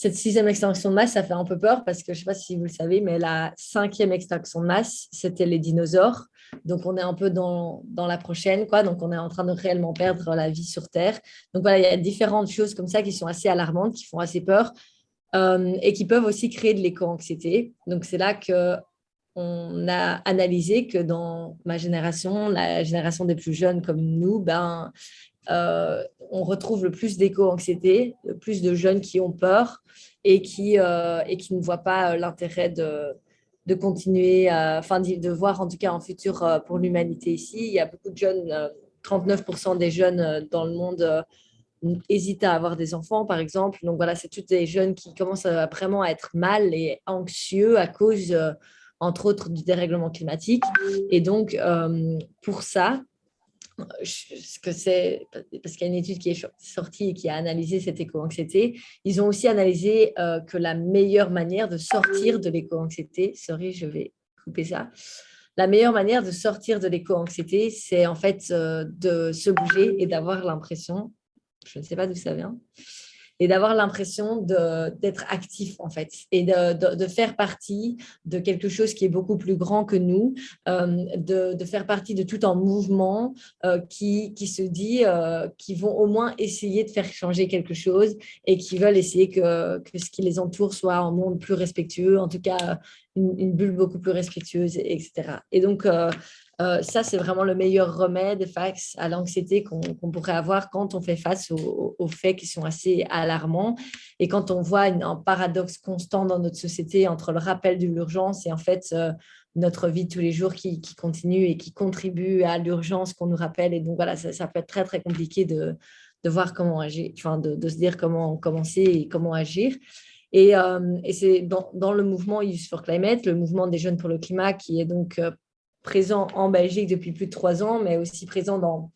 cette sixième extinction de masse, ça fait un peu peur parce que je ne sais pas si vous le savez, mais la cinquième extinction de masse, c'était les dinosaures. Donc, on est un peu dans la prochaine, quoi. Donc, on est en train de réellement perdre la vie sur Terre. Donc, voilà, il y a différentes choses comme ça qui sont assez alarmantes, qui font assez peur et qui peuvent aussi créer de l'éco-anxiété. Donc, c'est là que on a analysé que dans ma génération, la génération des plus jeunes comme nous, on retrouve le plus d'éco-anxiété, le plus de jeunes qui ont peur et qui ne voient pas l'intérêt de continuer, enfin de voir en tout cas un futur pour l'humanité ici. Il y a beaucoup de jeunes, 39% des jeunes dans le monde hésitent à avoir des enfants, par exemple. Donc voilà, c'est tous des jeunes qui commencent vraiment à être mal et anxieux à cause, entre autres, du dérèglement climatique. Et donc, pour ça, ce que c'est, parce qu'il y a une étude qui est sortie et qui a analysé cette éco-anxiété, ils ont aussi analysé que la meilleure manière de sortir de l'éco-anxiété, sorry, je vais couper ça, la meilleure manière de sortir de l'éco-anxiété, c'est en fait de se bouger et d'avoir l'impression, je ne sais pas d'où ça vient, et d'avoir l'impression d'être actif en fait et de faire partie de quelque chose qui est beaucoup plus grand que nous, de faire partie de tout un mouvement qui se dit qu'ils vont au moins essayer de faire changer quelque chose et qui veulent essayer que ce qui les entoure soit un monde plus respectueux, en tout cas une bulle beaucoup plus respectueuse, etc. Et donc, ça, c'est vraiment le meilleur remède face à l'anxiété qu'on pourrait avoir quand on fait face aux faits qui sont assez alarmants et quand on voit un paradoxe constant dans notre société entre le rappel de l'urgence et en fait notre vie de tous les jours qui continue et qui contribue à l'urgence qu'on nous rappelle. Et donc voilà, ça peut être très, très compliqué de voir comment agir, enfin, de se dire comment commencer et comment agir. Et c'est dans le mouvement Youth for Climate, le mouvement des jeunes pour le climat, qui est donc présent en Belgique depuis plus de 3 ans, mais aussi présent dans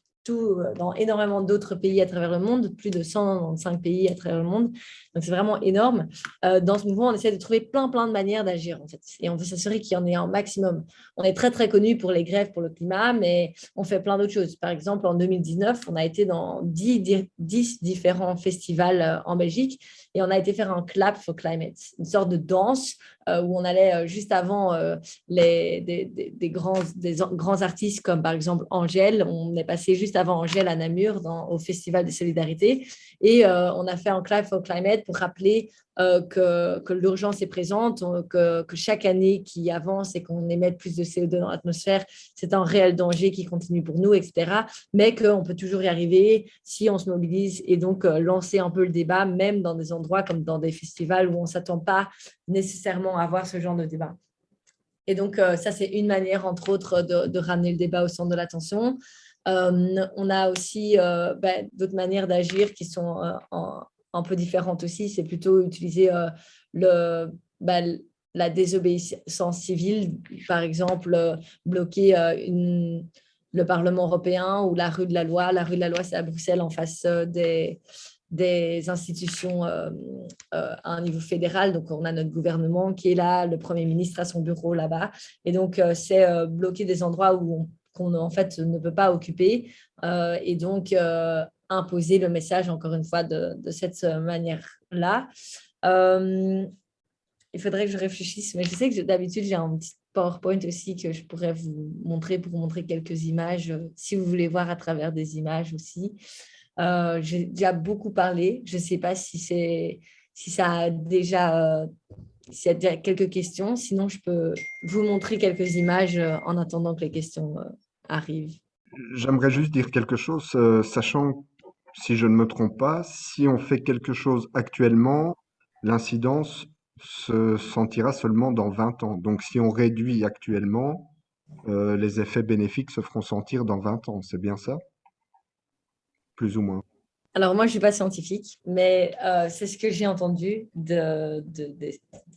énormément d'autres pays à travers le monde, plus de 195 pays à travers le monde. Donc, c'est vraiment énorme. Dans ce mouvement, on essaie de trouver plein de manières d'agir, en fait. Et on veut s'assurer qu'il y en ait un maximum. On est très, très connu pour les grèves pour le climat, mais on fait plein d'autres choses. Par exemple, en 2019, on a été dans 10 différents festivals en Belgique et on a été faire un clap for climate, une sorte de danse où on allait juste avant des grands artistes comme par exemple Angèle. On est passé juste avant Angèle à Namur au Festival de Solidarité et on a fait un clap for climate pour rappeler que l'urgence est présente, que chaque année qui avance et qu'on émet plus de CO2 dans l'atmosphère, c'est un réel danger qui continue pour nous, etc. Mais qu'on peut toujours y arriver si on se mobilise et donc lancer un peu le débat, même dans des endroits comme dans des festivals où on ne s'attend pas nécessairement à avoir ce genre de débat. Et donc, ça, c'est une manière, entre autres, de ramener le débat au centre de l'attention. On a aussi d'autres manières d'agir qui sont un peu différentes aussi. C'est plutôt utiliser le, bah, la désobéissance civile, par exemple, bloquer le Parlement européen ou la rue de la Loi. La rue de la Loi, c'est à Bruxelles, en face des institutions à un niveau fédéral. Donc, on a notre gouvernement qui est là, le Premier ministre a son bureau là-bas. Et donc, c'est bloquer des endroits qu'on en fait ne peut pas occuper et donc imposer le message, encore une fois, de cette manière-là. Euh, il faudrait que je réfléchisse, mais je sais que d'habitude, j'ai un petit PowerPoint aussi que je pourrais vous montrer pour vous montrer quelques images, si vous voulez voir à travers des images aussi. J'ai déjà beaucoup parlé. Je ne sais pas si ça a déjà, s'il y a déjà quelques questions. Sinon, je peux vous montrer quelques images en attendant que les questions arrivent. J'aimerais juste dire quelque chose, sachant, si je ne me trompe pas, si on fait quelque chose actuellement, l'incidence se sentira seulement dans 20 ans. Donc si on réduit actuellement, les effets bénéfiques se feront sentir dans 20 ans. C'est bien ça? Plus ou moins. Alors, moi, je ne suis pas scientifique, mais c'est ce que j'ai entendu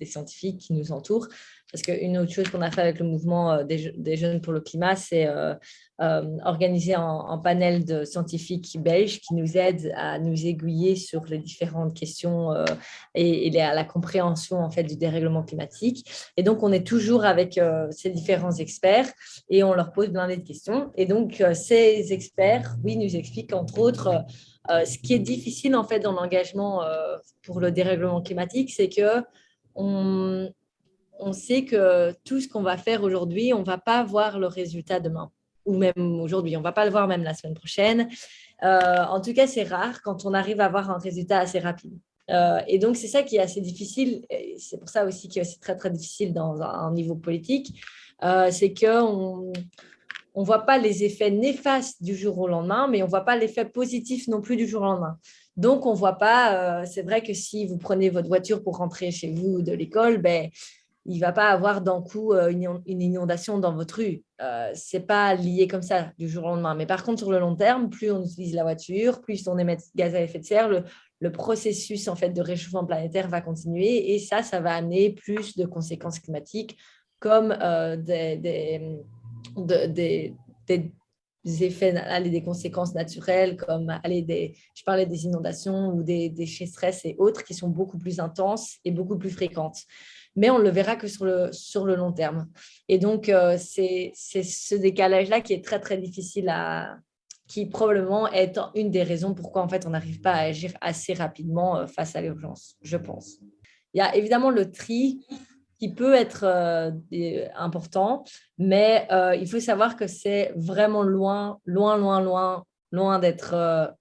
des scientifiques qui nous entourent. Parce qu'une autre chose qu'on a fait avec le mouvement des jeunes pour le climat, c'est organiser un panel de scientifiques belges qui nous aident à nous aiguiller sur les différentes questions et la compréhension en fait, du dérèglement climatique. Et donc, on est toujours avec ces différents experts et on leur pose plein de questions. Et donc, ces experts, oui, nous expliquent entre autres ce qui est difficile en fait dans l'engagement pour le dérèglement climatique, c'est que on sait que tout ce qu'on va faire aujourd'hui, on ne va pas voir le résultat demain ou même aujourd'hui. On ne va pas le voir même la semaine prochaine. En tout cas, c'est rare quand on arrive à avoir un résultat assez rapide. Et donc, c'est ça qui est assez difficile. Et c'est pour ça aussi que c'est très, très difficile dans un niveau politique. C'est qu'on ne voit pas les effets néfastes du jour au lendemain, mais on ne voit pas l'effet positif non plus du jour au lendemain. Donc, on ne voit pas, c'est vrai que si vous prenez votre voiture pour rentrer chez vous de l'école, ben, il ne va pas avoir d'un coup une inondation dans votre rue. Ce n'est pas lié comme ça du jour au lendemain. Mais par contre, sur le long terme, plus on utilise la voiture, plus on émet de gaz à effet de serre, le processus en fait, de réchauffement planétaire va continuer et ça va amener plus de conséquences climatiques comme des effets, des conséquences naturelles comme je parlais des inondations ou des sécheresses et autres qui sont beaucoup plus intenses et beaucoup plus fréquentes. Mais on ne le verra que sur le long terme. Et donc, c'est ce décalage-là qui est très, très difficile qui probablement est une des raisons pourquoi en fait, on n'arrive pas à agir assez rapidement face à l'urgence, je pense. Il y a évidemment le tri qui peut être important, mais il faut savoir que c'est vraiment loin, loin, loin, loin, loin d'être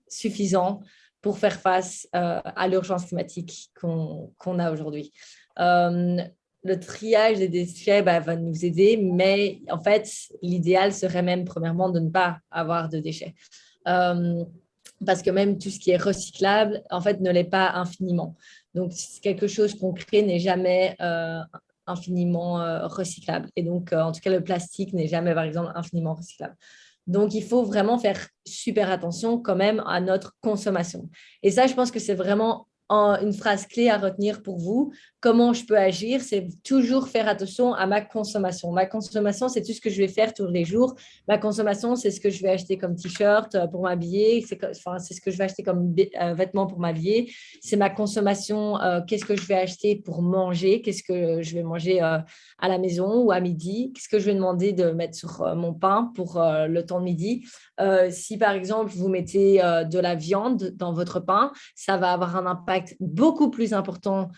suffisant pour faire face à l'urgence climatique qu'on a aujourd'hui. Le triage des déchets va nous aider, mais en fait, l'idéal serait même premièrement de ne pas avoir de déchets. Parce que même tout ce qui est recyclable, en fait, ne l'est pas infiniment. Donc, quelque chose qu'on crée n'est jamais infiniment recyclable. Et donc, en tout cas, le plastique n'est jamais, par exemple, infiniment recyclable. Donc, il faut vraiment faire super attention quand même à notre consommation. Et ça, je pense que c'est vraiment une phrase clé à retenir pour vous. Comment je peux agir? C'est toujours faire attention à ma consommation. Ma consommation, c'est tout ce que je vais faire tous les jours. Ma consommation, c'est ce que je vais acheter comme t-shirt pour m'habiller. C'est ce que je vais acheter comme vêtements pour m'habiller. C'est ma consommation. Qu'est-ce que je vais acheter pour manger? Qu'est-ce que je vais manger à la maison ou à midi? Qu'est-ce que je vais demander de mettre sur mon pain pour le temps de midi? Si, par exemple, vous mettez de la viande dans votre pain, ça va avoir un impact beaucoup plus important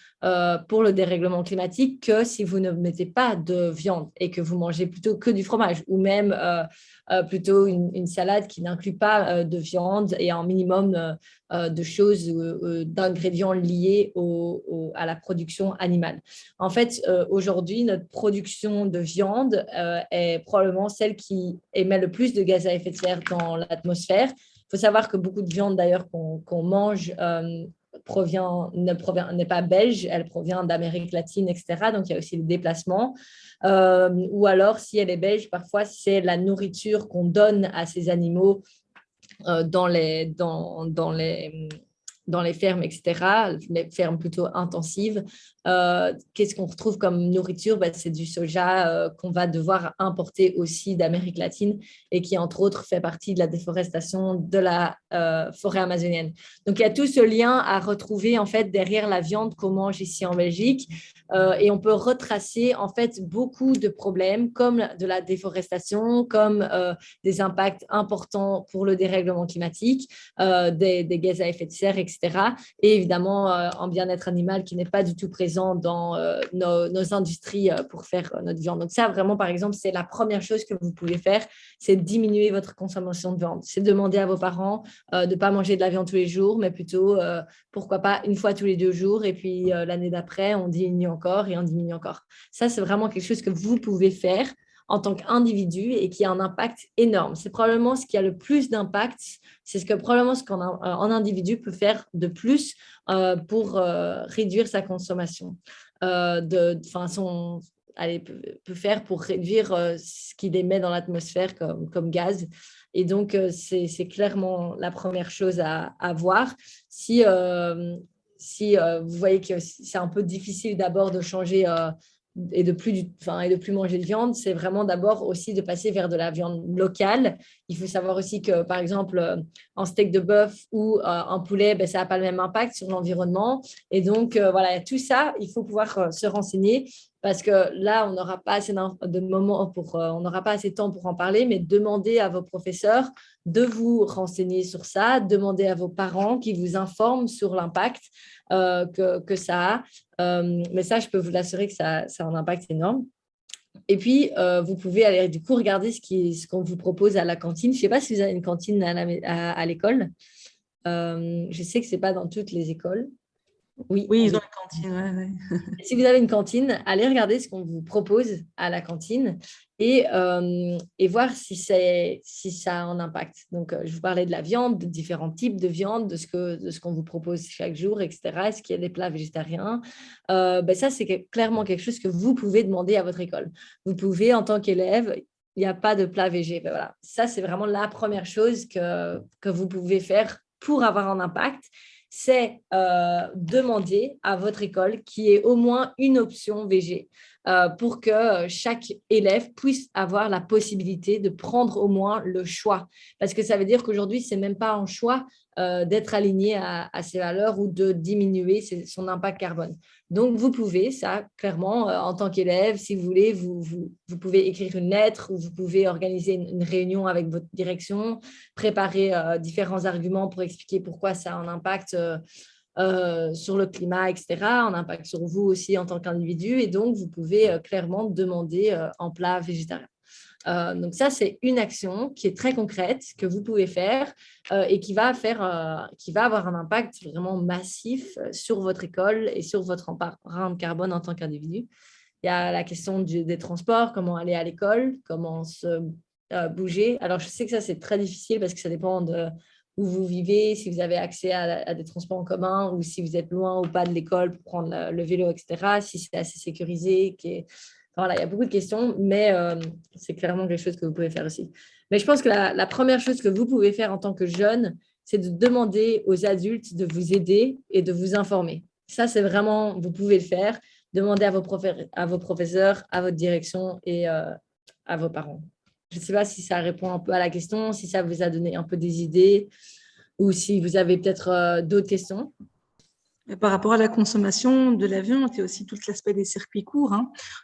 pour le dérèglement climatique que si vous ne mettez pas de viande et que vous mangez plutôt que du fromage ou même plutôt une salade qui n'inclut pas de viande et un minimum de choses, d'ingrédients liés à la production animale. En fait, aujourd'hui, notre production de viande est probablement celle qui émet le plus de gaz à effet de serre dans l'atmosphère. Il faut savoir que beaucoup de viande d'ailleurs qu'on mange n'est pas belge, elle provient d'Amérique latine, etc. Donc, il y a aussi le déplacement. Ou alors, si elle est belge, parfois, c'est la nourriture qu'on donne à ces animaux dans les fermes, etc., les fermes plutôt intensives. Qu'est-ce qu'on retrouve comme nourriture? C'est du soja qu'on va devoir importer aussi d'Amérique latine et qui, entre autres, fait partie de la déforestation de la forêt amazonienne. Donc, il y a tout ce lien à retrouver en fait derrière la viande qu'on mange ici en Belgique. Et on peut retracer en fait beaucoup de problèmes comme de la déforestation, comme des impacts importants pour le dérèglement climatique, des gaz à effet de serre, etc. Et évidemment, un bien-être animal qui n'est pas du tout présent dans nos industries pour faire notre viande. Donc ça, vraiment, par exemple, c'est la première chose que vous pouvez faire, c'est diminuer votre consommation de viande. C'est demander à vos parents de ne pas manger de la viande tous les jours, mais plutôt, pourquoi pas, une fois tous les 2 jours. Et puis, l'année d'après, on diminue encore et on diminue encore. Ça, c'est vraiment quelque chose que vous pouvez faire en tant qu'individu et qui a un impact énorme. C'est probablement ce qui a le plus d'impact, c'est probablement ce qu'un individu peut faire de plus pour réduire sa consommation, peut faire pour réduire ce qu'il émet dans l'atmosphère comme gaz. Et donc, c'est clairement la première chose à voir. si vous voyez que c'est un peu difficile d'abord de changer et de plus manger de viande, c'est vraiment d'abord aussi de passer vers de la viande locale. Il faut savoir aussi que, par exemple, un steak de bœuf ou un poulet, ben, ça n'a pas le même impact sur l'environnement. Et donc, voilà, tout ça, il faut pouvoir se renseigner parce que là, on n'aura pas assez de moments on n'aura pas assez de temps pour en parler, mais demandez à vos professeurs de vous renseigner sur ça, demandez à vos parents qui vous informent sur l'impact que ça a. Mais ça, je peux vous l'assurer que ça a un impact énorme. Et puis, vous pouvez aller du coup regarder ce qu'on vous propose à la cantine. Je ne sais pas si vous avez une cantine à l'école. Je sais que ce n'est pas dans toutes les écoles. Oui, Oui, ils ont une cantine. Ouais. si vous avez une cantine, allez regarder ce qu'on vous propose à la cantine et voir si ça a un impact. Donc, je vous parlais de la viande, de différents types de viande, de ce qu'on vous propose chaque jour, etc. Est-ce qu'il y a des plats végétariens? Ça, c'est clairement quelque chose que vous pouvez demander à votre école. Vous pouvez, en tant qu'élève, il n'y a pas de plat végé. Voilà. Ça, c'est vraiment la première chose que vous pouvez faire pour avoir un impact. C'est demander à votre école qu'il y ait au moins une option végé pour que chaque élève puisse avoir la possibilité de prendre au moins le choix. Parce que ça veut dire qu'aujourd'hui, ce n'est même pas un choix d'être aligné à ces valeurs ou de diminuer son impact carbone. Donc, vous pouvez, ça, clairement, en tant qu'élève, si vous voulez, vous pouvez écrire une lettre ou vous pouvez organiser une réunion avec votre direction, préparer différents arguments pour expliquer pourquoi ça a un impact sur le climat, etc., un impact sur vous aussi en tant qu'individu. Et donc, vous pouvez clairement demander un plat végétarien. Donc ça, c'est une action qui est très concrète que vous pouvez faire et qui va avoir un impact vraiment massif sur votre école et sur votre empreinte carbone en tant qu'individu. Il y a la question des transports, comment aller à l'école, comment se bouger. Alors, je sais que ça, c'est très difficile parce que ça dépend de où vous vivez, si vous avez accès à des transports en commun ou si vous êtes loin ou pas de l'école pour prendre le vélo, etc., si c'est assez sécurisé, voilà, il y a beaucoup de questions, mais c'est clairement quelque chose que vous pouvez faire aussi. Mais je pense que la première chose que vous pouvez faire en tant que jeune, c'est de demander aux adultes de vous aider et de vous informer. Ça, c'est vraiment, vous pouvez le faire. Demandez à vos professeurs, à votre direction et à vos parents. Je ne sais pas si ça répond un peu à la question, si ça vous a donné un peu des idées ou si vous avez peut-être d'autres questions. Par rapport à la consommation de la viande, il y a aussi tout l'aspect des circuits courts.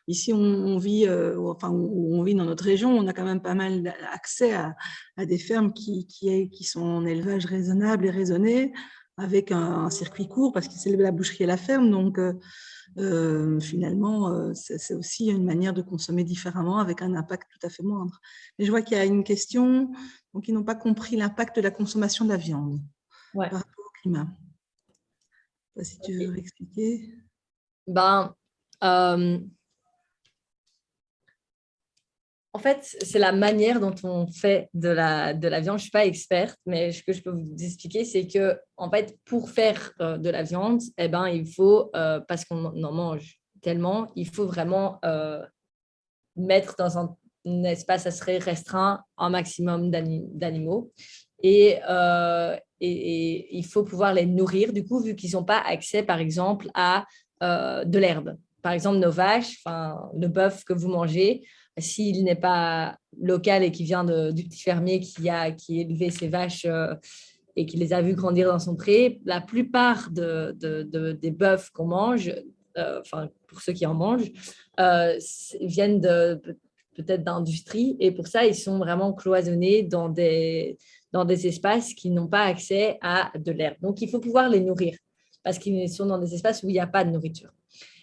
Ici, on vit, où on vit dans notre région, on a quand même pas mal accès à des fermes qui sont en élevage raisonnable et raisonné, avec un circuit court, parce que c'est la boucherie et la ferme. Donc, finalement, c'est aussi une manière de consommer différemment, avec un impact tout à fait moindre. Mais je vois qu'il y a une question, donc ils n'ont pas compris l'impact de la consommation de la viande par rapport au climat. Si tu veux expliquer. En fait, c'est la manière dont on fait de la viande. Je ne suis pas experte, mais ce que je peux vous expliquer, c'est que en fait, pour faire de la viande, il faut, parce qu'on en mange tellement, il faut vraiment mettre dans un espace assez restreint un maximum d'animaux. Et il faut pouvoir les nourrir, du coup, vu qu'ils n'ont pas accès, par exemple, à de l'herbe. Par exemple, nos vaches, le bœuf que vous mangez, s'il n'est pas local et qui vient du petit fermier qui a élevé ses vaches et qui les a vues grandir dans son pré, la plupart des bœufs qu'on mange, pour ceux qui en mangent, viennent peut-être d'industrie. Et pour ça, ils sont vraiment cloisonnés dans des espaces qui n'ont pas accès à de l'herbe. Donc, il faut pouvoir les nourrir parce qu'ils sont dans des espaces où il n'y a pas de nourriture.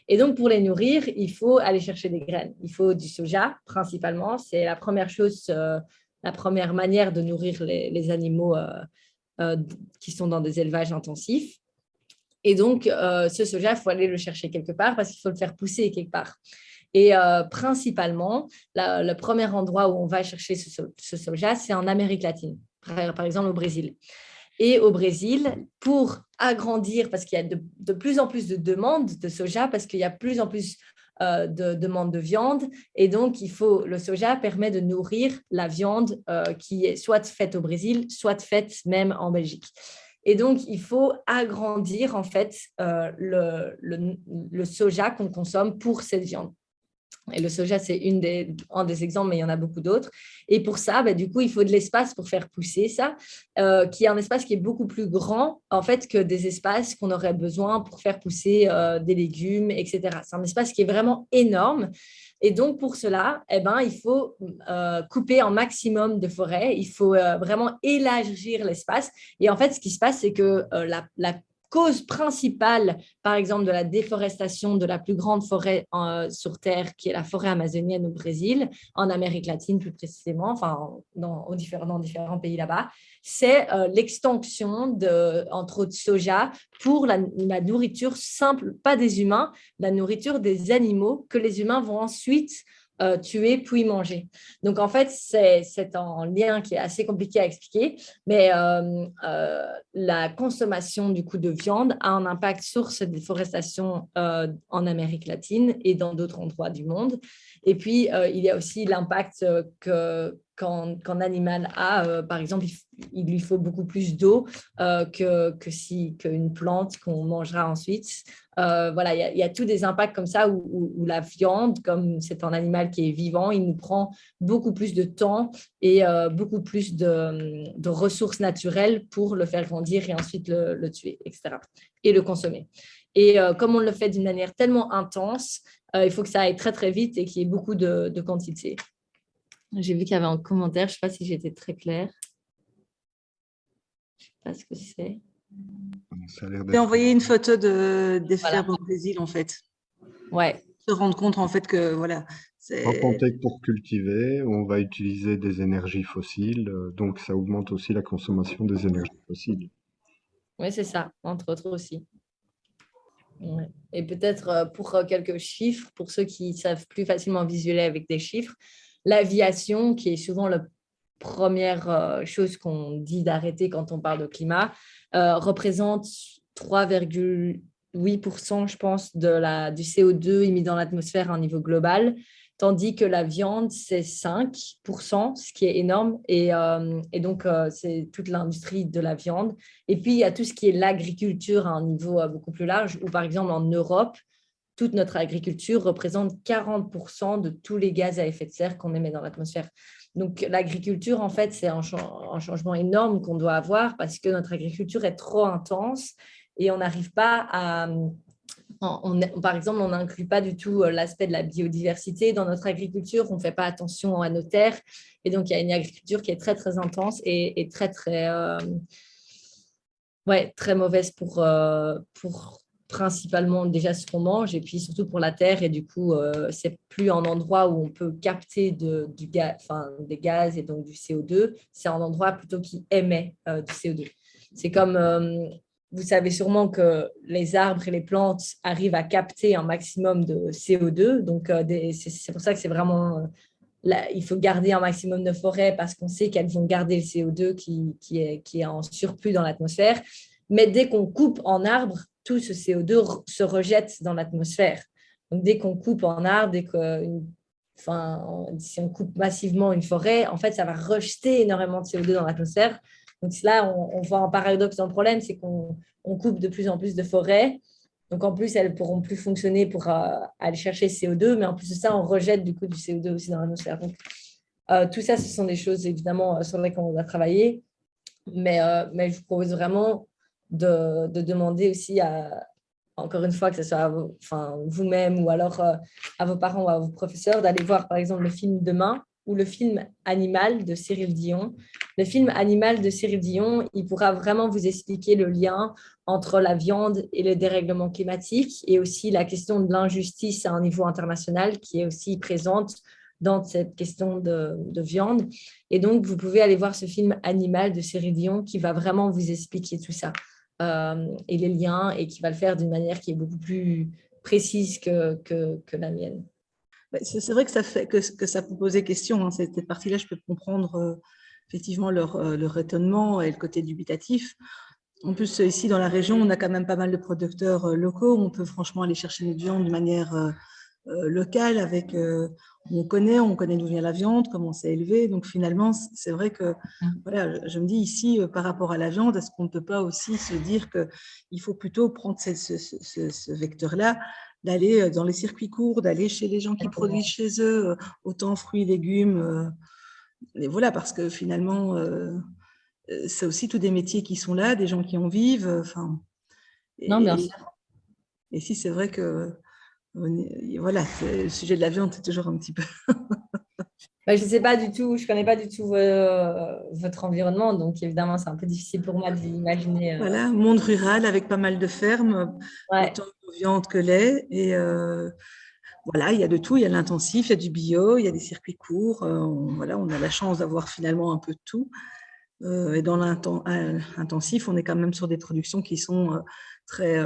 Et donc, pour les nourrir, il faut aller chercher des graines. Il faut du soja, principalement. C'est la première chose, la première manière de nourrir les animaux qui sont dans des élevages intensifs. Et donc, ce soja, il faut aller le chercher quelque part parce qu'il faut le faire pousser quelque part. Et principalement, le premier endroit où on va chercher ce soja, c'est en Amérique latine, par exemple au Brésil. Et au Brésil, pour agrandir, parce qu'il y a de plus en plus de demandes de soja, parce qu'il y a de plus en plus de demandes de viande, et donc le soja permet de nourrir la viande qui est soit faite au Brésil, soit faite même en Belgique. Et donc, il faut agrandir en fait le soja qu'on consomme pour cette viande. Et le soja, c'est un des exemples, mais il y en a beaucoup d'autres. Et pour ça, du coup, il faut de l'espace pour faire pousser ça, qui est un espace qui est beaucoup plus grand, en fait, que des espaces qu'on aurait besoin pour faire pousser des légumes, etc. C'est un espace qui est vraiment énorme. Et donc, pour cela, il faut couper un maximum de forêt. Il faut vraiment élargir l'espace. Et en fait, ce qui se passe, c'est que la cause principale, par exemple, de la déforestation de la plus grande forêt sur Terre, qui est la forêt amazonienne au Brésil, en Amérique latine plus précisément, enfin, dans différents pays là-bas, c'est l'extinction, entre autres, soja pour la nourriture simple, pas des humains, la nourriture des animaux que les humains vont ensuite tuer puis manger. Donc, en fait, c'est un lien qui est assez compliqué à expliquer, mais la consommation du coup de viande a un impact sur cette déforestation en Amérique latine et dans d'autres endroits du monde. Et puis, il y a aussi l'impact qu'un animal a. Par exemple, il lui faut beaucoup plus d'eau qu'une plante qu'on mangera ensuite. Voilà, il y a tous des impacts comme ça où la viande, comme c'est un animal qui est vivant, il nous prend beaucoup plus de temps et beaucoup plus de ressources naturelles pour le faire grandir et ensuite le tuer, etc. Et le consommer. Et comme on le fait d'une manière tellement intense, il faut que ça aille très, très vite et qu'il y ait beaucoup de quantité. J'ai vu qu'il y avait un commentaire, je ne sais pas si j'étais très claire. Je ne sais pas ce que c'est. Ça a l'air J'ai d'être... envoyé une photo des Voilà. fermes au Brésil, en fait. Ouais. Se rendre compte, en fait, que voilà, En contexte pour cultiver, on va utiliser des énergies fossiles, donc ça augmente aussi la consommation des énergies fossiles. Oui, c'est ça, entre autres aussi. Ouais. Et peut-être pour quelques chiffres, pour ceux qui savent plus facilement visualiser avec des chiffres, l'aviation, qui est souvent la première chose qu'on dit d'arrêter quand on parle de climat, représente 3,8%, je pense, du CO2 émis dans l'atmosphère à un niveau global, tandis que la viande, c'est 5%, ce qui est énorme. Et donc, c'est toute l'industrie de la viande. Et puis, il y a tout ce qui est l'agriculture à un niveau beaucoup plus large, où par exemple en Europe, toute notre agriculture représente 40% de tous les gaz à effet de serre qu'on émet dans l'atmosphère. Donc, l'agriculture, en fait, c'est un changement énorme qu'on doit avoir parce que notre agriculture est trop intense et on n'arrive pas à... par exemple, on n'inclut pas du tout l'aspect de la biodiversité dans notre agriculture. On ne fait pas attention à nos terres. Et donc, il y a une agriculture qui est très, très intense et très, très, très mauvaise pour principalement déjà ce qu'on mange et puis surtout pour la terre. Et du coup, c'est plus un endroit où on peut capter des gaz et donc du CO2. C'est un endroit plutôt qui émet du CO2. C'est comme... vous savez sûrement que les arbres et les plantes arrivent à capter un maximum de CO2. Donc, c'est pour ça que c'est vraiment... il faut garder un maximum de forêts parce qu'on sait qu'elles vont garder le CO2 qui est en surplus dans l'atmosphère. Mais dès qu'on coupe en arbre, tout ce CO2 se rejette dans l'atmosphère. Donc, dès qu'on coupe en arbre, si on coupe massivement une forêt, en fait, ça va rejeter énormément de CO2 dans l'atmosphère. Donc là, on voit un paradoxe dans le problème, c'est qu'on coupe de plus en plus de forêts. Donc, en plus, elles ne pourront plus fonctionner pour aller chercher le CO2, mais en plus de ça, on rejette du coup du CO2 aussi dans l'atmosphère. Donc, tout ça, ce sont des choses évidemment sur lesquelles on doit travailler. Mais je vous propose vraiment de demander aussi encore une fois, que ce soit à vous-même ou alors à vos parents ou à vos professeurs, d'aller voir par exemple le film Demain ou le film Animal de Cyril Dion. Le film Animal de Cyril Dion, il pourra vraiment vous expliquer le lien entre la viande et le dérèglement climatique et aussi la question de l'injustice à un niveau international qui est aussi présente dans cette question de viande. Et donc, vous pouvez aller voir ce film Animal de Cyril Dion qui va vraiment vous expliquer tout ça et les liens et qui va le faire d'une manière qui est beaucoup plus précise que la mienne. C'est vrai que ça peut poser question. Hein. Cette partie-là, je peux comprendre effectivement leur étonnement et le côté dubitatif. En plus, ici, dans la région, on a quand même pas mal de producteurs locaux. On peut franchement aller chercher notre viande de manière locale avec, on connaît d'où vient la viande, comment c'est élevé. Donc finalement, c'est vrai que voilà, je me dis ici, par rapport à la viande, est-ce qu'on ne peut pas aussi se dire qu'il faut plutôt prendre ce vecteur-là, d'aller dans les circuits courts, d'aller chez les gens qui produisent chez eux, autant fruits, légumes. Et voilà, parce que finalement, c'est aussi tous des métiers qui sont là, des gens qui en vivent. Enfin, Non, bien sûr. et si c'est vrai que voilà, le sujet de la viande, c'est toujours un petit peu. Bah, je ne sais pas du tout, je ne connais pas du tout votre environnement, donc évidemment, c'est un peu difficile pour moi d'imaginer. Voilà, monde rural avec pas mal de fermes, Ouais. autant de viande que lait. Et voilà, il y a de tout, il y a l'intensif, il y a du bio, il y a des circuits courts. Voilà, on a la chance d'avoir finalement un peu de tout. Et dans l'intensif, on est quand même sur des productions qui sont très.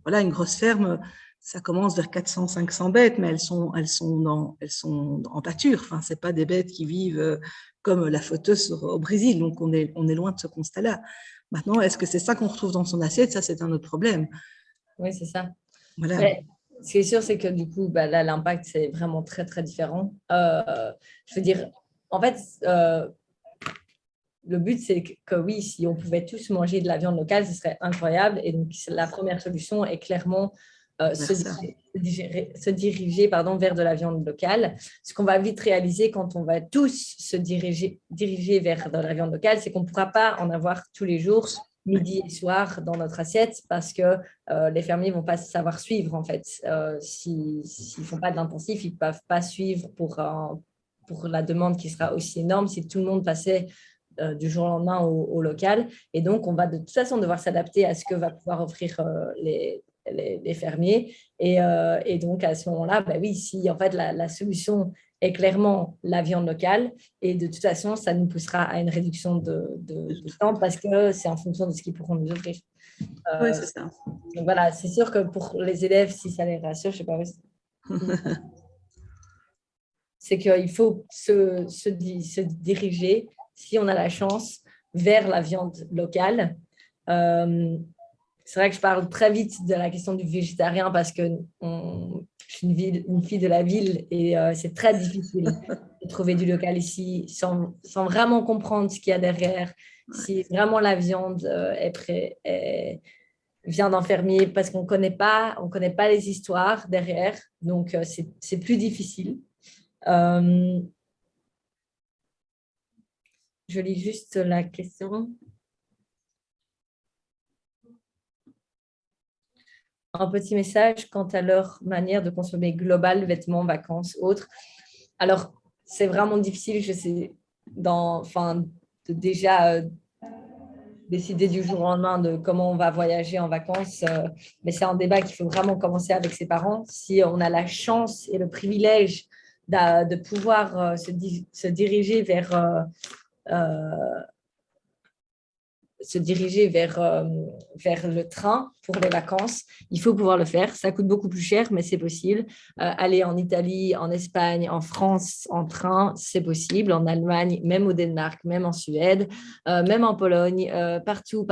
Voilà, une grosse ferme, ça commence vers 400-500 bêtes, mais elles sont en pâture. Enfin, c'est pas des bêtes qui vivent comme la photeuse au Brésil. Donc, on est loin de ce constat-là. Maintenant, est-ce que c'est ça qu'on retrouve dans son assiette? Ça, c'est un autre problème. Oui, c'est ça. Voilà. Mais ce qui est sûr, c'est que du coup, bah, là, l'impact, c'est vraiment très, très différent. Je veux dire, en fait, le but, c'est que oui, si on pouvait tous manger de la viande locale, ce serait incroyable. Et donc, la première solution est clairement se diriger vers de la viande locale. Ce qu'on va vite réaliser quand on va tous se diriger vers de la viande locale, c'est qu'on ne pourra pas en avoir tous les jours, midi et soir, dans notre assiette parce que les fermiers ne vont pas savoir suivre, en fait. S'ils ne font pas de l'intensif, ils ne peuvent pas suivre pour la demande qui sera aussi énorme si tout le monde passait du jour au lendemain au local. Et donc, on va de toute façon devoir s'adapter à ce que va pouvoir offrir les fermiers. Et donc, à ce moment-là, bah oui, si en fait la solution est clairement la viande locale, et de toute façon, ça nous poussera à une réduction de temps parce que c'est en fonction de ce qu'ils pourront nous offrir. Oui, c'est ça. Donc voilà, c'est sûr que pour les élèves, si ça les rassure, je ne sais pas, c'est qu'il faut se diriger, si on a la chance, vers la viande locale. C'est vrai que je parle très vite de la question du végétarien parce que je suis une fille de la ville et c'est très difficile de trouver du local ici sans vraiment comprendre ce qu'il y a derrière. Si vraiment la viande vient d'un fermier parce qu'on on connaît pas les histoires derrière, donc c'est plus difficile. Je lis juste la question. Un petit message quant à leur manière de consommer global, vêtements, vacances, autres. Alors, c'est vraiment difficile, je sais, de déjà décider du jour au lendemain de comment on va voyager en vacances. Mais c'est un débat qu'il faut vraiment commencer avec ses parents. Si on a la chance et le privilège de pouvoir se diriger vers vers le train pour les vacances. Il faut pouvoir le faire. Ça coûte beaucoup plus cher, mais c'est possible. Aller en Italie, en Espagne, en France, en train, c'est possible. En Allemagne, même au Danemark, même en Suède, même en Pologne, partout.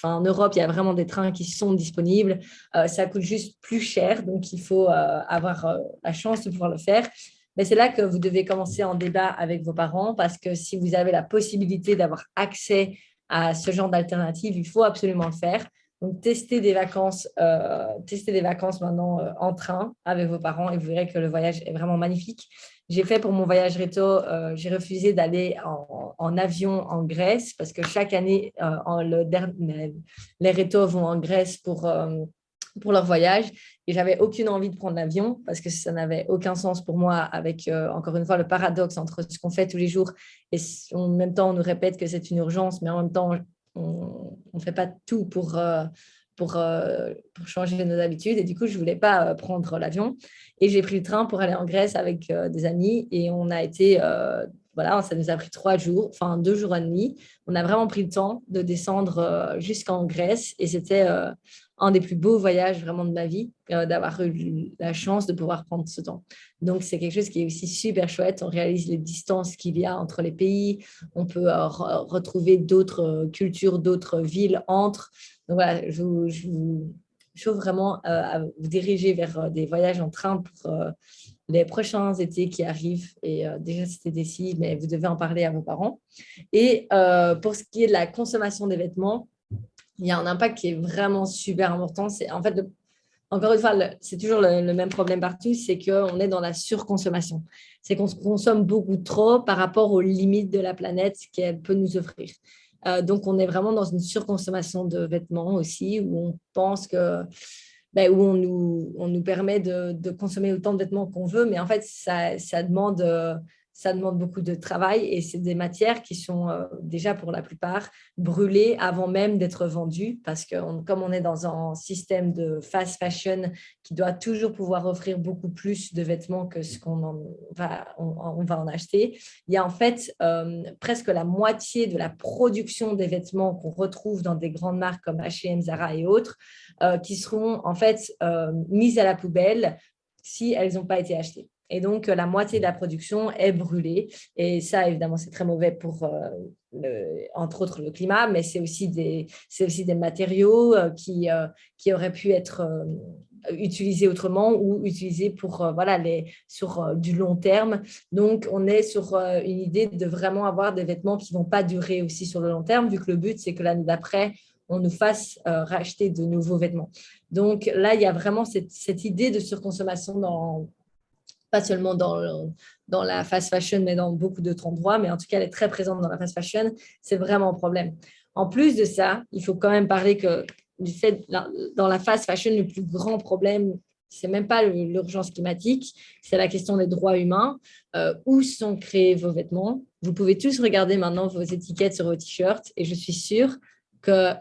En Europe, il y a vraiment des trains qui sont disponibles. Ça coûte juste plus cher, donc il faut avoir la chance de pouvoir le faire. Mais c'est là que vous devez commencer en débat avec vos parents parce que si vous avez la possibilité d'avoir accès à ce genre d'alternative, il faut absolument le faire. Donc, testez des vacances maintenant en train avec vos parents et vous verrez que le voyage est vraiment magnifique. J'ai fait pour mon voyage réto, j'ai refusé d'aller en avion en Grèce parce que chaque année, les rétos vont en Grèce pour leur voyage et j'avais aucune envie de prendre l'avion parce que ça n'avait aucun sens pour moi avec, encore une fois, le paradoxe entre ce qu'on fait tous les jours et en même temps, on nous répète que c'est une urgence, mais en même temps, on ne fait pas tout pour changer nos habitudes. Et du coup, je ne voulais pas prendre l'avion. Et j'ai pris le train pour aller en Grèce avec des amis et on a été... voilà, ça nous a pris 3 jours, enfin 2 jours et demi. On a vraiment pris le temps de descendre jusqu'en Grèce et c'était un des plus beaux voyages vraiment de ma vie, d'avoir eu la chance de pouvoir prendre ce temps. Donc, c'est quelque chose qui est aussi super chouette. On réalise les distances qu'il y a entre les pays. On peut retrouver d'autres cultures, d'autres villes entre. Donc, voilà, je vous chauffe vraiment à vous diriger vers des voyages en train les prochains étés qui arrivent. Et déjà, cet été-ci, mais vous devez en parler à vos parents. Et pour ce qui est de la consommation des vêtements, il y a un impact qui est vraiment super important. C'est en fait, encore une fois, c'est toujours le même problème partout, c'est qu'on est dans la surconsommation. C'est qu'on consomme beaucoup trop par rapport aux limites de la planète qu'elle peut nous offrir. Donc, on est vraiment dans une surconsommation de vêtements aussi, où on pense que, ben, où on nous permet de consommer autant de vêtements qu'on veut, mais en fait, ça demande beaucoup de travail et c'est des matières qui sont déjà pour la plupart brûlées avant même d'être vendues parce que comme on est dans un système de fast fashion qui doit toujours pouvoir offrir beaucoup plus de vêtements que ce on va en acheter, il y a en fait presque la moitié de la production des vêtements qu'on retrouve dans des grandes marques comme H&M, Zara et autres qui seront en fait mises à la poubelle si elles n'ont pas été achetées. Et donc, la moitié de la production est brûlée. Et ça, évidemment, c'est très mauvais pour, entre autres, le climat, mais c'est aussi des matériaux qui auraient pu être utilisés autrement ou utilisés pour, sur du long terme. Donc, on est sur une idée de vraiment avoir des vêtements qui ne vont pas durer aussi sur le long terme, vu que le but, c'est que l'année d'après, on nous fasse racheter de nouveaux vêtements. Donc, là, il y a vraiment cette idée de surconsommation pas seulement dans la fast fashion, mais dans beaucoup d'autres endroits, mais en tout cas, elle est très présente dans la fast fashion, c'est vraiment un problème. En plus de ça, il faut quand même parler que du fait, dans la fast fashion, le plus grand problème, c'est même pas l'urgence climatique, c'est la question des droits humains. Où sont créés vos vêtements? Vous pouvez tous regarder maintenant vos étiquettes sur vos t-shirts et je suis sûre que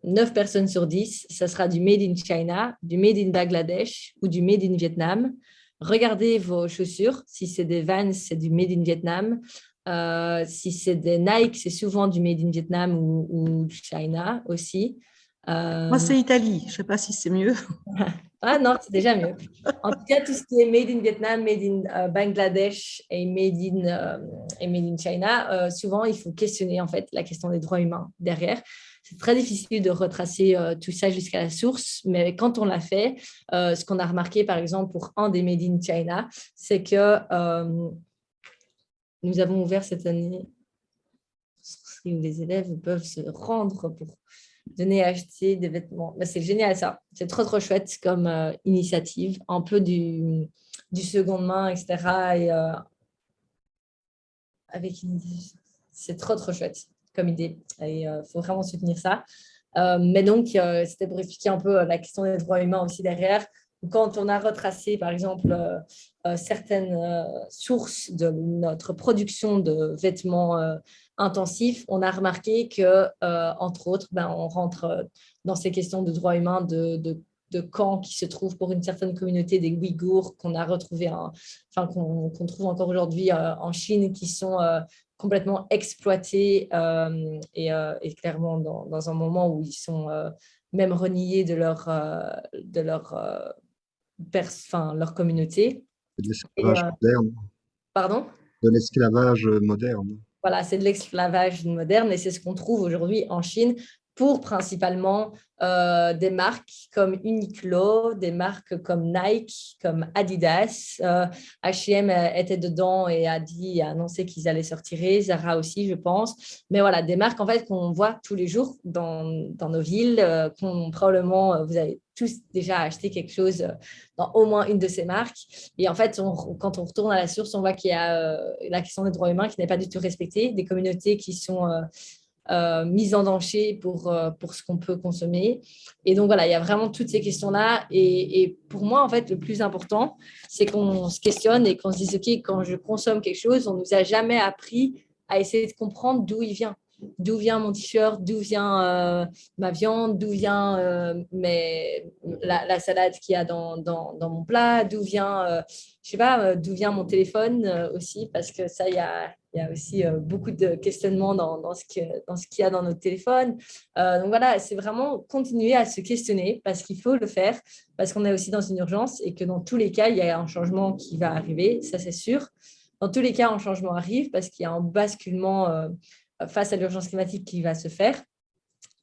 9 personnes sur 10, ça sera du Made in China, du Made in Bangladesh ou du Made in Vietnam. Regardez vos chaussures. Si c'est des Vans, c'est du Made in Vietnam. Si c'est des Nike, c'est souvent du Made in Vietnam ou China aussi. Moi, c'est Italie. Je ne sais pas si c'est mieux. Ah non, c'est déjà mieux. En tout cas, tout ce qui est Made in Vietnam, Made in Bangladesh et Made in China, souvent, il faut questionner en fait la question des droits humains derrière. C'est très difficile de retracer tout ça jusqu'à la source, mais quand on l'a fait, ce qu'on a remarqué, par exemple, pour un des Made in China, c'est que nous avons ouvert cette année, où les élèves peuvent se rendre pour donner à acheter des vêtements. Ben, c'est génial ça, c'est trop trop chouette comme initiative, un peu du seconde main, etc. Et avec une idée, c'est trop trop chouette comme idée. Et faut vraiment soutenir ça. Mais donc, c'était pour expliquer un peu la question des droits humains aussi derrière. Quand on a retracé, par exemple, certaines sources de notre production de vêtements intensifs, on a remarqué que, entre autres, on rentre dans ces questions de droits humains de camps qui se trouvent pour une certaine communauté des Ouïghours qu'on a retrouvé, qu'on trouve encore aujourd'hui en Chine, qui sont complètement exploités et clairement dans un moment où ils sont même reniés de leur communauté. De Et, l'esclavage moderne. pardon? De l'esclavage moderne. Voilà, c'est de l'esclavage moderne et c'est ce qu'on trouve aujourd'hui en Chine pour principalement des marques comme Uniqlo, des marques comme Nike, comme Adidas. H&M était dedans et a annoncé qu'ils allaient se retirer. Zara aussi, je pense. Mais voilà, des marques en fait qu'on voit tous les jours dans nos villes, probablement vous avez tous déjà acheté quelque chose dans au moins une de ces marques. Et en fait, quand on retourne à la source, on voit qu'il y a la question des droits humains qui n'est pas du tout respectée, des communautés qui sont mises en danger pour ce qu'on peut consommer. Et donc, voilà, il y a vraiment toutes ces questions-là. Et pour moi, en fait, le plus important, c'est qu'on se questionne et qu'on se dise, OK, quand je consomme quelque chose, on ne nous a jamais appris à essayer de comprendre d'où il vient. D'où vient mon t-shirt, d'où vient ma viande, d'où vient la salade qu'il y a dans mon plat, d'où vient, je sais pas, d'où vient mon téléphone aussi, parce que ça, il y a aussi beaucoup de questionnements dans ce qu'il y a dans notre téléphone. Donc voilà, c'est vraiment continuer à se questionner parce qu'il faut le faire, parce qu'on est aussi dans une urgence et que dans tous les cas, il y a un changement qui va arriver, ça c'est sûr. Dans tous les cas, un changement arrive parce qu'il y a un basculement face à l'urgence climatique qui va se faire.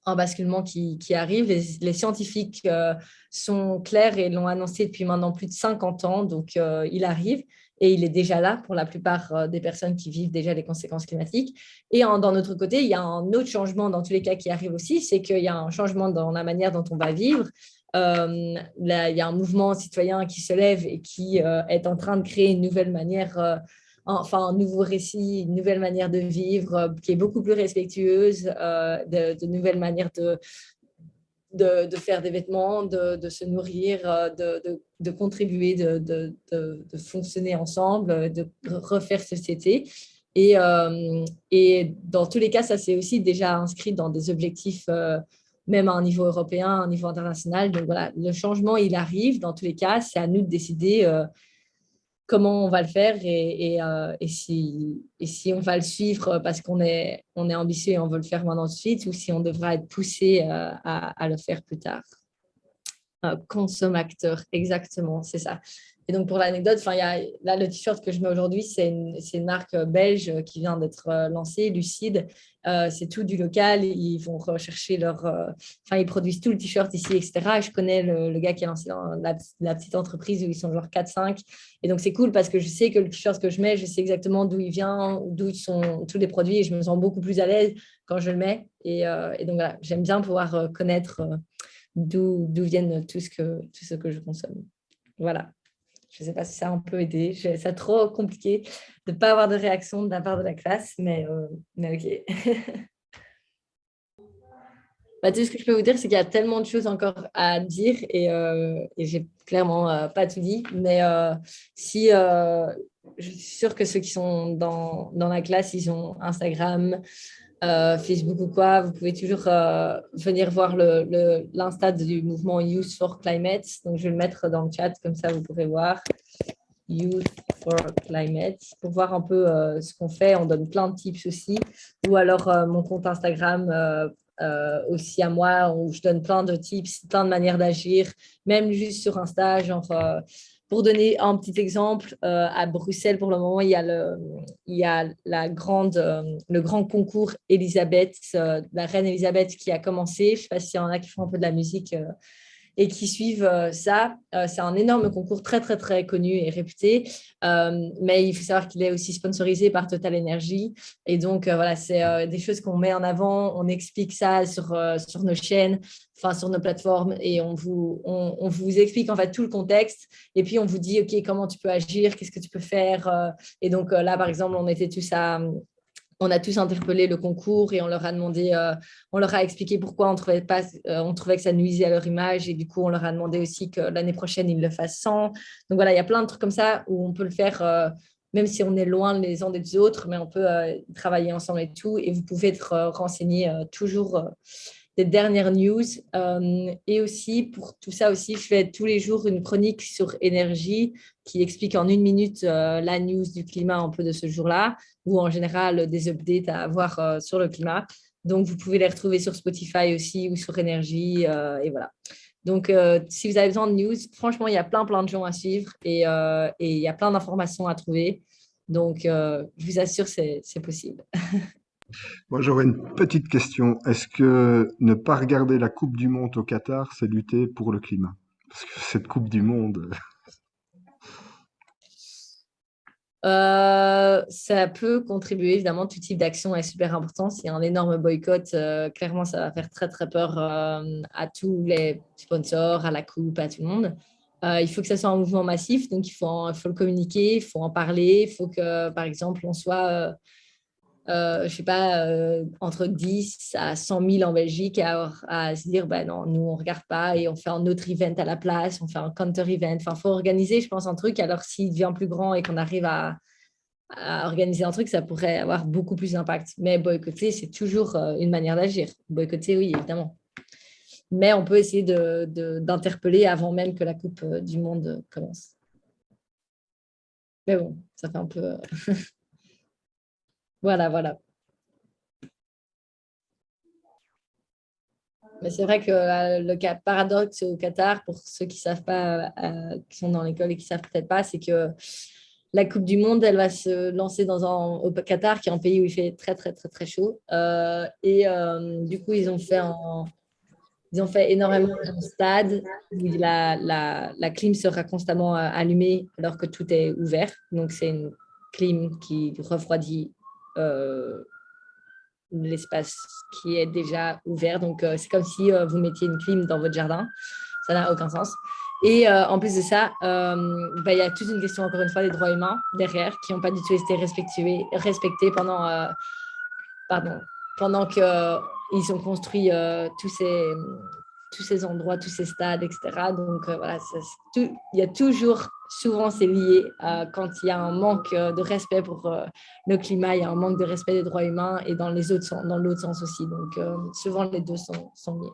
un basculement qui arrive. Les scientifiques sont clairs et l'ont annoncé depuis maintenant plus de 50 ans. Donc, il arrive et il est déjà là pour la plupart des personnes qui vivent déjà les conséquences climatiques. Et d'un autre côté, il y a un autre changement dans tous les cas qui arrive aussi, c'est qu'il y a un changement dans la manière dont on va vivre. Là, il y a un mouvement citoyen qui se lève et qui est en train de créer une nouvelle manière enfin un nouveau récit, une nouvelle manière de vivre qui est beaucoup plus respectueuse, de nouvelles manières de faire des vêtements, de se nourrir, de contribuer, de fonctionner ensemble, de refaire société. Et dans tous les cas, ça s'est aussi déjà inscrit dans des objectifs, même à un niveau européen, à un niveau international. Donc voilà, le changement, il arrive. Dans tous les cas, c'est à nous de décider comment on va le faire et si on va le suivre parce on est ambitieux et on veut le faire maintenant tout de suite ou si on devra être poussé à le faire plus tard. Consommateur, exactement, c'est ça. Et donc, pour l'anecdote, là, le t-shirt que je mets aujourd'hui, c'est une marque belge qui vient d'être lancée, Lucide. C'est tout du local. Ils vont rechercher ils produisent tout le t-shirt ici, etc. Et je connais le gars qui a lancé la petite entreprise où ils sont genre 4-5. Et donc, c'est cool parce que je sais que le t-shirt que je mets, je sais exactement d'où il vient, d'où sont tous les produits et je me sens beaucoup plus à l'aise quand je le mets. Et donc, voilà, j'aime bien pouvoir connaître d'où viennent tout ce que je consomme. Voilà. Je ne sais pas si ça a un peu aidé. C'est trop compliqué de ne pas avoir de réaction de la part de la classe, mais OK. Tout ce que je peux vous dire, c'est qu'il y a tellement de choses encore à dire et j'ai clairement pas tout dit. Mais si je suis sûre que ceux qui sont dans la classe, ils ont Instagram, Facebook ou quoi, vous pouvez toujours venir voir l'Insta du mouvement Youth for Climate. Donc, je vais le mettre dans le chat, comme ça, vous pourrez voir. Youth for Climate, pour voir un peu ce qu'on fait. On donne plein de tips aussi. Ou alors mon compte Instagram aussi à moi, où je donne plein de tips, plein de manières d'agir, même juste sur Insta, genre pour donner un petit exemple, à Bruxelles, pour le moment, il y a le grand concours Elisabeth, la reine Elisabeth qui a commencé. Je ne sais pas s'il y en a qui font un peu de la musique et qui suivent ça. C'est un énorme concours très, très, très connu et réputé. Mais il faut savoir qu'il est aussi sponsorisé par Total Energy. Et donc, voilà, c'est des choses qu'on met en avant. On explique ça sur nos chaînes, enfin, sur nos plateformes. Et on vous explique en fait tout le contexte. Et puis, on vous dit, OK, comment tu peux agir, qu'est-ce que tu peux faire. Et donc, là, par exemple, on a tous interpellé le concours et on leur a demandé, on leur a expliqué pourquoi on trouvait que ça nuisait à leur image et du coup, on leur a demandé aussi que l'année prochaine, ils le fassent sans. Donc voilà, il y a plein de trucs comme ça où on peut le faire, même si on est loin les uns des autres, mais on peut travailler ensemble et tout. Et vous pouvez être renseignés toujours des dernières news. Et aussi, pour tout ça aussi, je fais tous les jours une chronique sur énergie qui explique en 1 minute la news du climat un peu de ce jour-là, ou en général des updates à avoir sur le climat. Donc, vous pouvez les retrouver sur Spotify aussi ou sur Énergie. Et voilà. Donc, si vous avez besoin de news, franchement, il y a plein de gens à suivre et il y a plein d'informations à trouver. Donc, je vous assure, c'est possible. Moi, j'aurais une petite question. Est-ce que ne pas regarder la Coupe du Monde au Qatar, c'est lutter pour le climat? Parce que cette Coupe du Monde, Ça peut contribuer, évidemment, tout type d'action est super important. S'il y a un énorme boycott, clairement, ça va faire très, très peur à tous les sponsors, à la coupe, à tout le monde. Il faut que ça soit un mouvement massif, donc il faut le communiquer, il faut en parler, il faut que, par exemple, on soit je ne sais pas, entre 10 à 100 000 en Belgique à se dire, ben non, nous, on ne regarde pas et on fait un autre event à la place, on fait un counter-event. Enfin, il faut organiser, je pense, un truc. Alors, s'il devient plus grand et qu'on arrive à organiser un truc, ça pourrait avoir beaucoup plus d'impact. Mais boycotter, c'est toujours une manière d'agir. Boycotter, oui, évidemment. Mais on peut essayer d'interpeller avant même que la Coupe du Monde commence. Mais bon, ça fait un peu... Voilà, voilà. Mais c'est vrai que le paradoxe au Qatar, pour ceux qui savent pas, qui sont dans l'école et qui savent peut-être pas, c'est que la Coupe du Monde, elle va se lancer au Qatar, qui est un pays où il fait très, très, très, très chaud. Du coup, ils ont fait énormément de stades où la clim sera constamment allumée alors que tout est ouvert. Donc, c'est une clim qui refroidit l'espace qui est déjà ouvert. Donc, c'est comme si vous mettiez une clim dans votre jardin. Ça n'a aucun sens. Et en plus de ça, il y a toute une question, encore une fois, des droits humains derrière qui n'ont pas du tout été respectés pendant qu'ils ont construit tous ces endroits, tous ces stades, etc. Donc, voilà, il y a toujours, souvent, c'est lié quand il y a un manque de respect pour le climat, il y a un manque de respect des droits humains et dans l'autre sens aussi. Donc, souvent, les deux sont liés.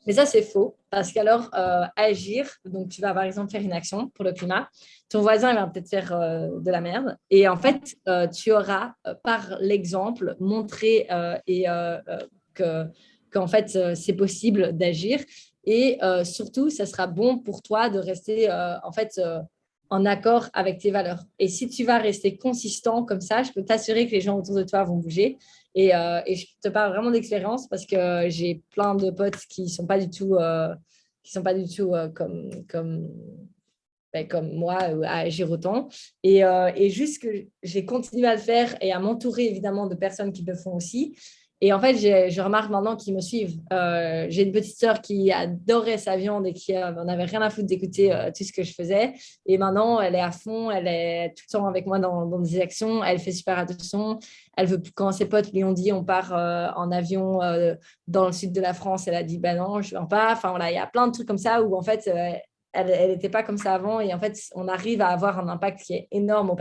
Mais ça, c'est faux, parce qu'alors, agir, donc tu vas par exemple faire une action pour le climat, ton voisin il va peut-être faire de la merde, et en fait, tu auras, par l'exemple, montré qu'en fait, c'est possible d'agir, et surtout, ça sera bon pour toi de rester en fait en accord avec tes valeurs. Et si tu vas rester consistant comme ça, je peux t'assurer que les gens autour de toi vont bouger. Et je te parle vraiment d'expérience parce que j'ai plein de potes qui ne sont pas du tout, comme moi à agir autant. Et juste que j'ai continué à le faire et à m'entourer évidemment de personnes qui le font aussi. Et en fait, je remarque maintenant qu'ils me suivent. J'ai une petite sœur qui adorait sa viande et qui n'en avait rien à foutre d'écouter tout ce que je faisais. Et maintenant, elle est à fond, elle est tout le temps avec moi dans des actions, elle fait super attention. Elle veut, quand ses potes lui ont dit on part en avion dans le sud de la France, elle a dit ben non, je ne viens pas. Enfin voilà, il y a plein de trucs comme ça où en fait, elle n'était pas comme ça avant. Et en fait, on arrive à avoir un impact qui est énorme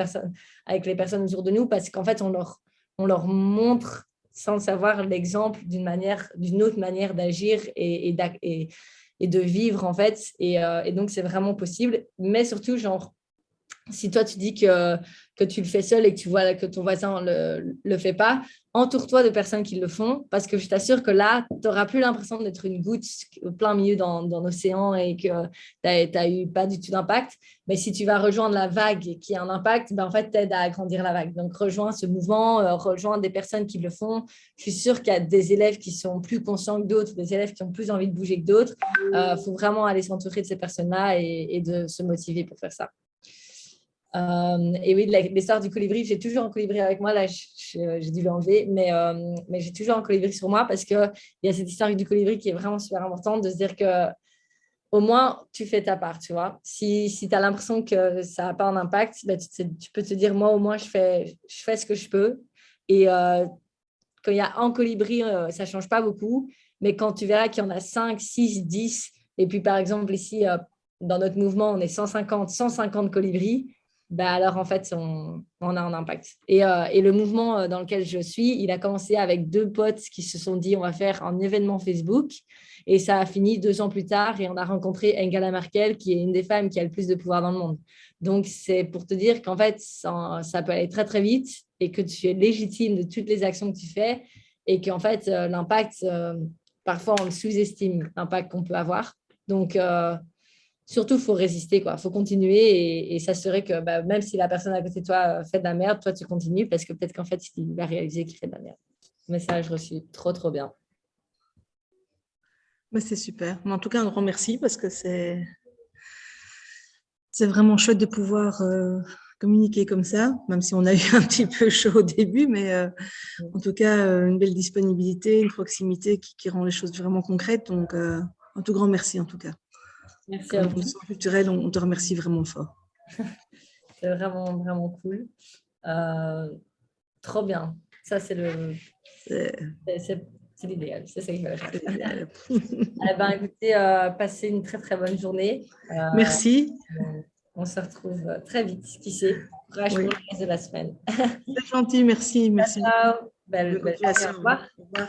avec les personnes autour de nous parce qu'en fait, on leur montre sans le savoir l'exemple d'une autre manière d'agir et de vivre en fait. Et donc, c'est vraiment possible. Mais surtout, genre, si toi, tu dis que tu le fais seul et que tu vois que ton voisin ne le fait pas, entoure-toi de personnes qui le font parce que je t'assure que là, tu n'auras plus l'impression d'être une goutte au plein milieu dans l'océan et que tu n'as eu pas du tout d'impact. Mais si tu vas rejoindre la vague qui a un impact, ben en fait, t'aides à agrandir la vague. Donc, rejoins ce mouvement, rejoins des personnes qui le font. Je suis sûre qu'il y a des élèves qui sont plus conscients que d'autres, des élèves qui ont plus envie de bouger que d'autres. Il faut vraiment aller s'entourer de ces personnes-là et de se motiver pour faire ça. Et oui, l'histoire du colibri, j'ai toujours un colibri avec moi. Là, j'ai dû l'enlever, mais j'ai toujours un colibri sur moi parce qu'il y a cette histoire du colibri qui est vraiment super importante de se dire que au moins, tu fais ta part, tu vois. Si tu as l'impression que ça n'a pas un impact, ben, tu peux te dire, moi, au moins, je fais ce que je peux. Et quand il y a un colibri, ça ne change pas beaucoup. Mais quand tu verras qu'il y en a 5, 6, 10, et puis par exemple, ici, dans notre mouvement, on est 150 colibris, bah alors en fait, on a un impact. Et le mouvement dans lequel je suis, il a commencé avec 2 potes qui se sont dit on va faire un événement Facebook. Et ça a fini 2 ans plus tard et on a rencontré Angela Merkel, qui est une des femmes qui a le plus de pouvoir dans le monde. Donc, c'est pour te dire qu'en fait, ça peut aller très, très vite et que tu es légitime de toutes les actions que tu fais et qu'en fait, l'impact, parfois, on le sous-estime, l'impact qu'on peut avoir. Donc, surtout, il faut résister, quoi. Il faut continuer et s'assurer que même si la personne à côté de toi fait de la merde, toi, tu continues parce que peut-être qu'en fait, il va réaliser qu'il fait de la merde. Message reçu. Trop, trop bien. C'est super. Mais en tout cas, un grand merci parce que c'est vraiment chouette de pouvoir communiquer comme ça, même si on a eu un petit peu chaud au début, mais en tout cas, une belle disponibilité, une proximité qui rend les choses vraiment concrètes. Donc, un tout grand merci en tout cas. Merci à vous. Comme Centre culturel, on te remercie vraiment fort. C'est vraiment, vraiment cool. Trop bien. Ça, c'est l'idéal. C'est ça qu'il fallait faire. Écoutez, passez une très, très bonne journée. Merci. On se retrouve très vite, qui sait. Courage pour le reste de la semaine. C'est gentil, merci. Ciao. Belle journée. Au revoir. Au revoir.